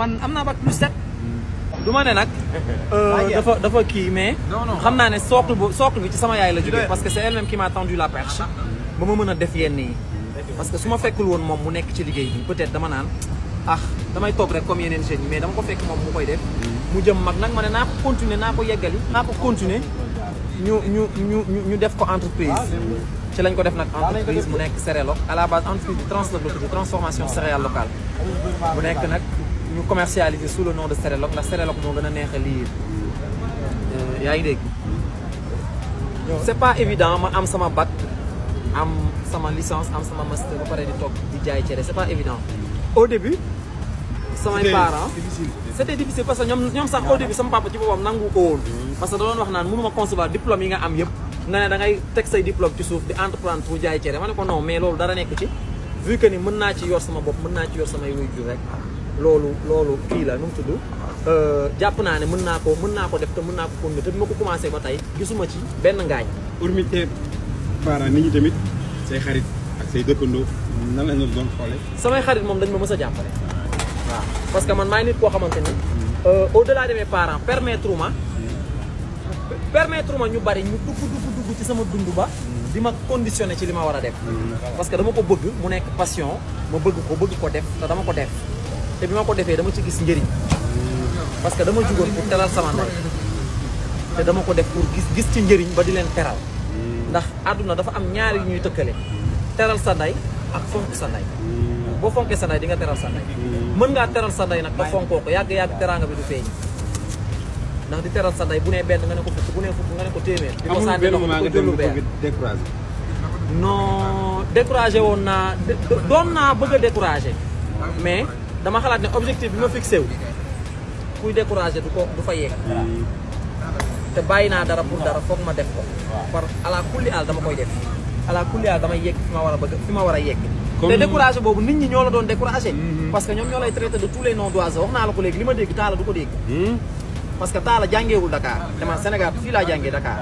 man am naa bac plus 7 du ma ne nag dafa kii mais xam naa ne socle bi ci sama yaay la jógee parce que c'est elle-même qui m'a tendu la perche ba ma mën a def yenn yi parce que su ma fekkul woon moom mu nekk ci liggéey bi peut-être dama naan damay toog rek comme yeneen jeunes yi mais dama ko fekk moom mu koy def mu jëm mag nag ma ne naa ko continuer naa ko yeggali naa ko continuer ñu def ko entreprise ci lañ ko def nag entreprise mu nekk Céréloc à la base entreprise de transformation céréale locale mu nekk nag ñu commercialiser sous le nom de Céréloc ndax Céréloc moo gën a neex a lire yaa ngi dégg c'est pas évident ma am sama bac am sama licence am sama master ba pare di toog di jaay cere c'est pas évident au début samay parents c'était difficile parce que ñoom sax au début sama papa ci boppam nangu ko woon parce que da doon wax naan mënuma concevoir diplôme yi nga am yëpp nga ne da ngay teg say diplôme ci suuf di entreprendre pour jaay cere ma ne ko non mais loolu dara nekk ci vu que ni mën naa ci yor sama bopp mën naa ci yor samay waajur rek loolu kii la nu mu tudd jàpp naa ne mën naa ko def te mën naa ko continuer te bi ma ko commencé ba tey gisuma ci benn ngaañ. hormis tes parents nit ñi tamit say xarit ak say dëkkandoo nan la ñu doon xoolee. samay xarit moom dañ ma mës a jàppale. waaw parce que man maay nit koo xamante ni au-delà de mes parents permettre ma ñu bari ñu dugg ci sama dund ba. di ma conditionné ci li ma war a def. parce que dama ko bëgg mu nekk passion ma bëgg ko def te dama ko def. te bi ma ko defee dama ci gis njëriñ parce que dama jugoon pour teral sama ndey te dama ko def pour gis ci njëriñ ba di leen teral ndax àdduna dafa am ñaari yu ñuy tëkkale teral sa ndey ak fonk sa ndey boo fonkee sa ndey di nga teral sa ndey mën ngaa teral sa ndey nag te fonkoo ko yàgg teraanga bi du feeñ ndax di teral sa ndey bu nee benn nga ne ko fukk bu nee fukk nga ne ko téeméer di ko sànni loxo di ko jëlu benn non découragé woon naa doon naa bëgg a découragé mais dama xalaat ne objectif bi ma fixé wu kuy découragé du fa yegg te bàyyi naa dara pour dara foog ma def ko par ala kulli aal dama koy def ala kulli aal damay yegg fi ma war a yegg te découragé boobu nit ñi ñoo la doon découragé parce que ñoom ñoo lay traité de tous les noms d'oiseaux wax naa la ko léegi li ma dégg Talla du ko dégg parce que Talla jàngeewul Dakar te man Sénégal fii laa jàngee Dakar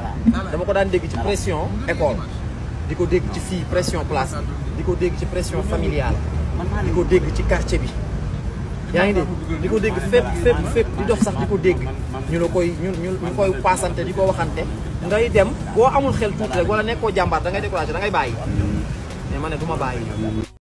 dama ko daan dégg ci pression école di ko dégg ci fii pression place di ko dégg ci pression familiale di ko dégg ci quartier bi yaa ngi dégg di ko dégg fépp di dox sax di ko dégg ñu koy paasante di ko waxante ngay dem boo amul xel tuuti rek wala nekkoo jàmbaar da ngay découragé da ngay bàyyi mais ma ne du ma bàyyi